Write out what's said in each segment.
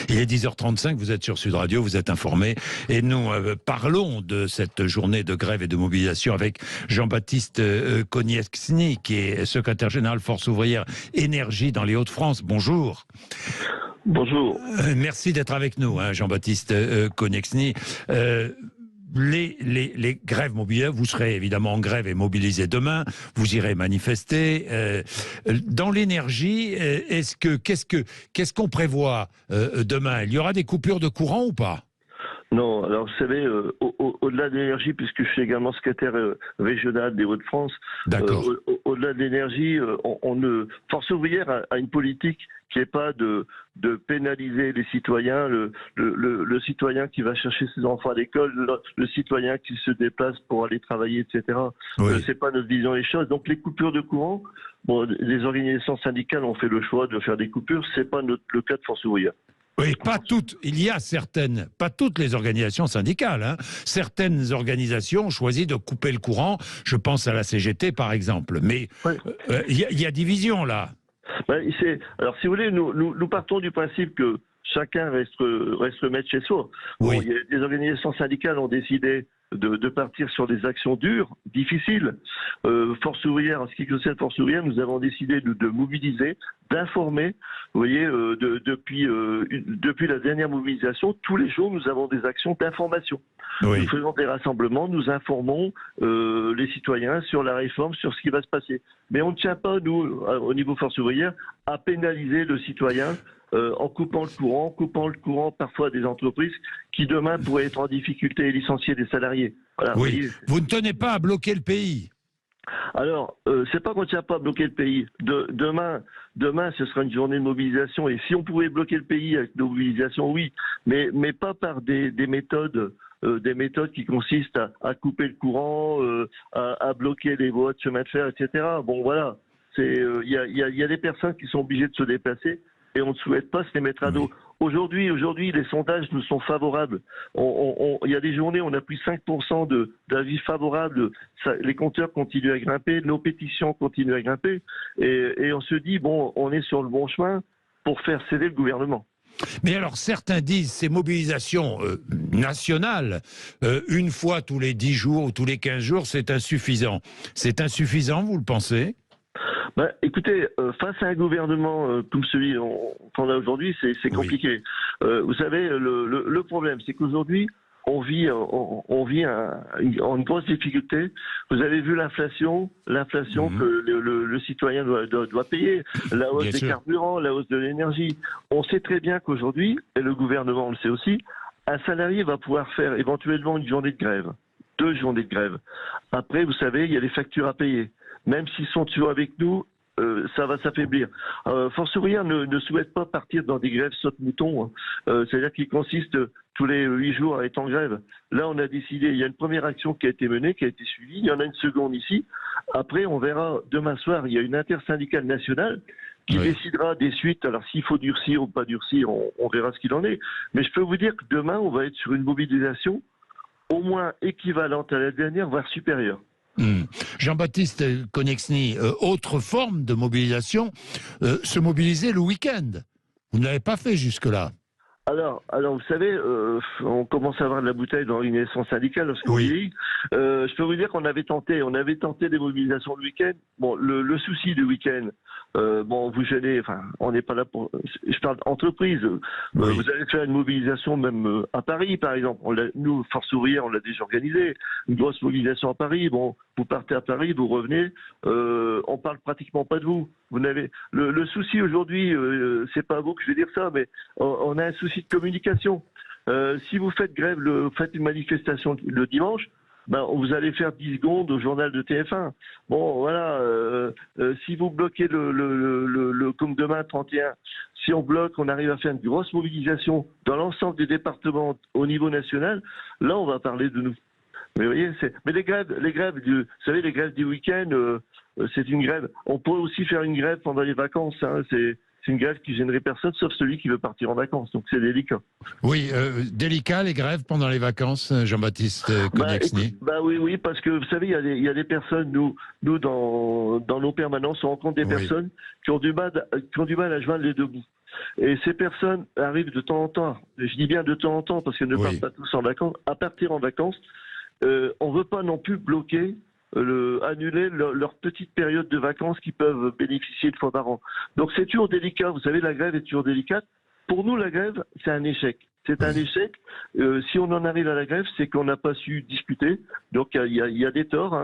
Il est 10h35, vous êtes sur Sud Radio, vous êtes informés. Et nous parlons de cette journée de grève et de mobilisation avec Jean-Baptiste Konietzny, qui est secrétaire général Force ouvrière énergie dans les Hauts-de-France. Bonjour. Bonjour. Merci d'être avec nous, hein, Jean-Baptiste Konietzny. Les grèves mobilières, vous serez évidemment en grève et mobilisés demain, vous irez manifester. Dans l'énergie, qu'est-ce qu'on prévoit demain? Il y aura des coupures de courant ou pas? Non, alors vous savez, au-delà de l'énergie, puisque je suis également secrétaire régional des Hauts-de-France, au-delà de l'énergie, Force ouvrière a une politique qui n'est pas de pénaliser les citoyens, le citoyen qui va chercher ses enfants à l'école, le citoyen qui se déplace pour aller travailler, etc. Oui. C'est pas notre vision des choses. Donc les coupures de courant, bon, les organisations syndicales ont fait le choix de faire des coupures, c'est pas le cas de Force ouvrière. Oui, pas toutes. Il y a certaines, pas toutes les organisations syndicales. Hein. Certaines organisations ont choisi de couper le courant. Je pense à la CGT, par exemple. Mais il y a division, là. Alors, si vous voulez, nous partons du principe que chacun reste maître chez soi. Oui. Bon, des organisations syndicales ont décidé de partir sur des actions dures, difficiles. Force ouvrière, en ce qui concerne Force ouvrière, nous avons décidé de mobiliser, d'informer. Vous voyez, depuis la dernière mobilisation, tous les jours, nous avons des actions d'information. Oui. Nous faisons des rassemblements, nous informons les citoyens sur la réforme, sur ce qui va se passer. Mais on ne tient pas, nous, au niveau Force ouvrière, à pénaliser le citoyen en coupant le courant parfois des entreprises qui demain pourraient être en difficulté et licencier des salariés. Voilà, oui. Vous ne tenez pas à bloquer le pays. Alors, c'est pas qu'on ne tient pas à bloquer le pays. Demain, ce sera une journée de mobilisation. Et si on pouvait bloquer le pays avec nos mobilisations, oui, mais pas par des méthodes qui consistent à couper le courant, à bloquer les voies de chemin de fer, etc. Bon, voilà. Il y a des personnes qui sont obligées de se déplacer et on ne souhaite pas se les mettre à dos. Aujourd'hui, les sondages nous sont favorables. Il y a des journées où on a pris 5% d'avis favorables. Les compteurs continuent à grimper, nos pétitions continuent à grimper. Et on se dit, bon, on est sur le bon chemin pour faire céder le gouvernement. Mais alors, certains disent ces mobilisations nationales, une fois tous les 10 jours ou tous les 15 jours, c'est insuffisant. C'est insuffisant, vous le pensez ? Écoutez, face à un gouvernement comme celui qu'on a aujourd'hui, c'est compliqué. Vous savez, le problème, c'est qu'aujourd'hui, on vit en une grosse difficulté. Vous avez vu l'inflation que le citoyen doit payer, la hausse des carburants, la hausse de l'énergie. On sait très bien qu'aujourd'hui, et le gouvernement le sait aussi, un salarié va pouvoir faire éventuellement une journée de grève, 2 journées de grève. Après, vous savez, il y a les factures à payer. Même s'ils sont toujours avec nous, ça va s'affaiblir. Force ouvrière ne souhaite pas partir dans des grèves saute-mouton. C'est-à-dire qu'ils consistent tous les 8 jours à être en grève. Là, on a décidé, il y a une première action qui a été menée, qui a été suivie. Il y en a une seconde ici. Après, on verra demain soir, il y a une intersyndicale nationale qui décidera des suites. Alors, s'il faut durcir ou pas durcir, on verra ce qu'il en est. Mais je peux vous dire que demain, on va être sur une mobilisation au moins équivalente à la dernière, voire supérieure. Jean-Baptiste Konietzny, autre forme de mobilisation, se mobiliser le week-end. Vous ne l'avez pas fait jusque-là. Alors, vous savez, on commence à avoir de la bouteille dans l'organisation syndicale lorsqu'on dit. Je peux vous dire qu'on avait tenté des mobilisations le week-end. Bon, le souci du week-end, vous gênez, enfin, on n'est pas là pour. Je parle d'entreprise. Vous allez faire une mobilisation même à Paris, par exemple. Nous, Force ouvrière, on l'a déjà organisé. Une grosse mobilisation à Paris. Bon, vous partez à Paris, vous revenez. On parle pratiquement pas de vous. Vous n'avez le souci aujourd'hui, c'est pas à vous que je vais dire ça, mais on a un souci de communication. Si vous faites grève, faites une manifestation le dimanche, vous allez faire 10 secondes au journal de TF1. Bon, voilà. Si vous bloquez comme demain 31, si on bloque, on arrive à faire une grosse mobilisation dans l'ensemble des départements au niveau national, là, on va parler de nous. Mais vous voyez, les grèves vous savez, les grèves du week-end, c'est une grève. On peut aussi faire une grève pendant les vacances. Hein, c'est une grève qui gênerait personne, sauf celui qui veut partir en vacances. Donc c'est délicat. Oui, délicat les grèves pendant les vacances, Jean-Baptiste Konietzny. Oui, parce que vous savez, il y a des personnes, nous dans nos permanences, on rencontre des personnes qui ont du mal à joindre les deux bouts. Et ces personnes arrivent de temps en temps, je dis bien de temps en temps parce qu'elles ne partent pas tous en vacances, à partir en vacances. On ne veut pas non plus bloquer, annuler leur petite période de vacances qu'ils peuvent bénéficier une fois par an. Donc c'est toujours délicat, vous savez, la grève est toujours délicate. Pour nous, la grève, c'est un échec. C'est un échec. Si on en arrive à la grève, c'est qu'on n'a pas su discuter. Donc il y a des torts.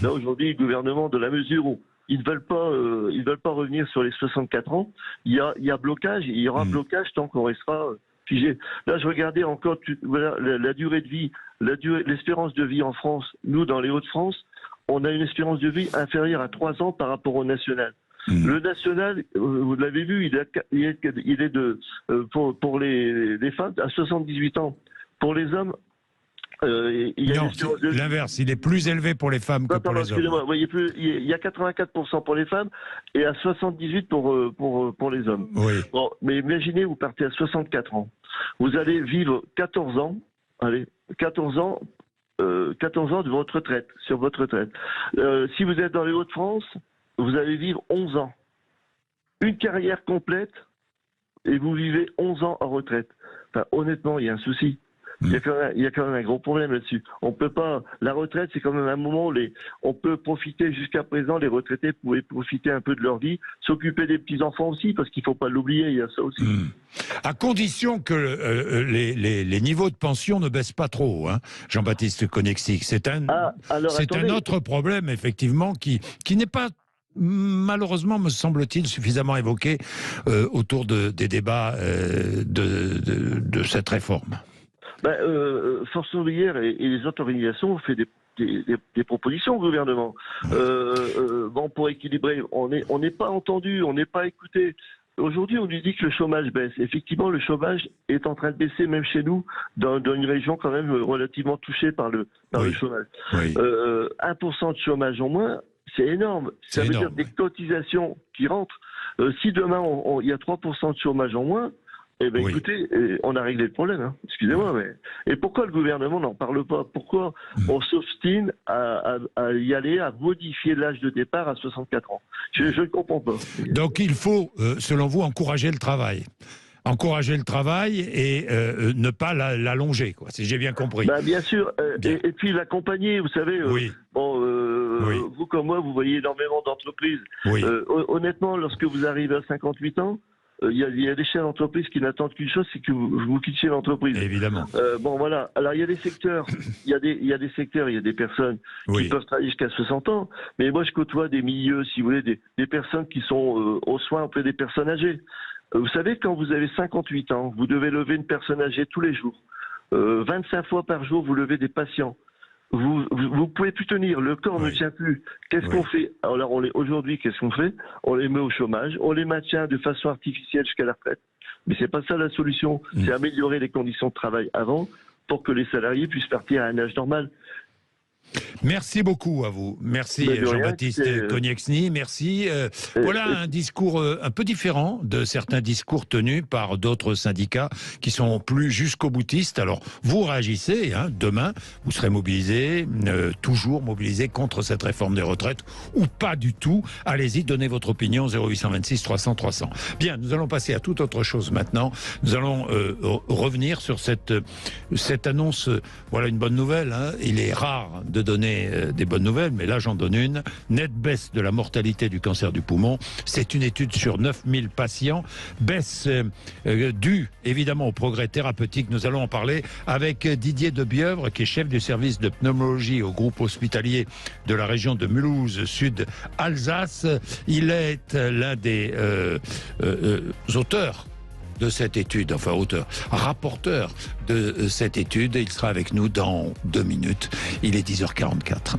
Là aujourd'hui, le gouvernement, de la mesure où ils ne veulent pas revenir sur les 64 ans, il y a blocage. Il y aura blocage tant qu'on restera figé. Là, je regardais encore voilà, la durée de vie, l'espérance de vie en France. Nous, dans les Hauts-de-France, on a une espérance de vie inférieure à 3 ans par rapport au national. Le national, vous l'avez vu, il est de pour les femmes à 78 ans. Pour les hommes, il y a l'inverse, il est plus élevé pour les femmes que pour les hommes. Excusez-moi, il y a 84% pour les femmes et à 78% pour les hommes. Oui. Bon, mais imaginez, vous partez à 64 ans. Vous allez vivre 14 ans, 14 ans de votre retraite, sur votre retraite. Si vous êtes dans les Hauts-de-France, vous allez vivre 11 ans. Une carrière complète et vous vivez 11 ans en retraite. Enfin, honnêtement, il y a un souci. Il y a quand même un gros problème là-dessus. On peut pas. La retraite, c'est quand même un moment où on peut profiter. Jusqu'à présent, les retraités pouvaient profiter un peu de leur vie, s'occuper des petits enfants aussi, parce qu'il faut pas l'oublier. Il y a ça aussi. À condition que les niveaux de pension ne baissent pas trop, hein, Jean-Baptiste Konietzsnik. C'est un autre problème effectivement qui n'est pas malheureusement, me semble-t-il, suffisamment évoqué autour des débats de cette réforme. Force ouvrière et les autres organisations ont fait des propositions au gouvernement. Pour équilibrer, on n'est pas entendu, on n'est pas écouté. Aujourd'hui, on nous dit que le chômage baisse. Effectivement, le chômage est en train de baisser, même chez nous, dans une région quand même relativement touchée par le chômage. Oui. 1% de chômage en moins, c'est énorme. Ça veut dire des cotisations qui rentrent. Si demain, il y a 3% de chômage en moins, écoutez, on a réglé le problème. Hein. Excusez-moi, mais... Et pourquoi le gouvernement n'en parle pas? Pourquoi on s'obstine à y aller, à modifier l'âge de départ à 64 ans? Je ne comprends pas. Donc il faut, selon vous, encourager le travail. Encourager le travail et ne pas l'allonger, quoi, si j'ai bien compris. Bien sûr. Et puis l'accompagner, vous savez. Vous comme moi, vous voyez énormément d'entreprises. Honnêtement, lorsque vous arrivez à 58 ans, il y a des chefs d'entreprise qui n'attendent qu'une chose, c'est que vous quittiez l'entreprise. Évidemment. Voilà. Alors il y a des secteurs, il y a des personnes qui peuvent travailler jusqu'à 60 ans. Mais moi, je côtoie des milieux, si vous voulez, des personnes qui sont aux soins auprès des personnes âgées. Vous savez, quand vous avez 58 ans, vous devez lever une personne âgée tous les jours. 25 fois par jour, vous levez des patients. Vous pouvez plus tenir, le corps ne tient plus. Qu'est-ce qu'on fait? Alors aujourd'hui, qu'est-ce qu'on fait? On les met au chômage, on les maintient de façon artificielle jusqu'à la retraite. Mais c'est pas ça la solution. C'est améliorer les conditions de travail avant pour que les salariés puissent partir à un âge normal. Merci beaucoup à vous. Merci Jean-Baptiste Konietzsnik. Merci. Voilà un discours un peu différent de certains discours tenus par d'autres syndicats qui sont plus jusqu'au boutiste. Alors vous réagissez, hein, demain vous serez mobilisés, toujours mobilisés contre cette réforme des retraites ou pas du tout. Allez-y, donnez votre opinion 0826 300 300. Bien, nous allons passer à toute autre chose maintenant. Nous allons revenir sur cette annonce. Voilà une bonne nouvelle, hein. Il est rare de donner des bonnes nouvelles, mais là j'en donne une. Nette baisse de la mortalité du cancer du poumon. C'est une étude sur 9000 patients. Baisse due évidemment au progrès thérapeutique. Nous allons en parler avec Didier Debieuvre, qui est chef du service de pneumologie au groupe hospitalier de la région de Mulhouse, Sud-Alsace. Il est l'un des auteurs de cette étude, rapporteur de cette étude. Il sera avec nous dans 2 minutes. Il est 10h44.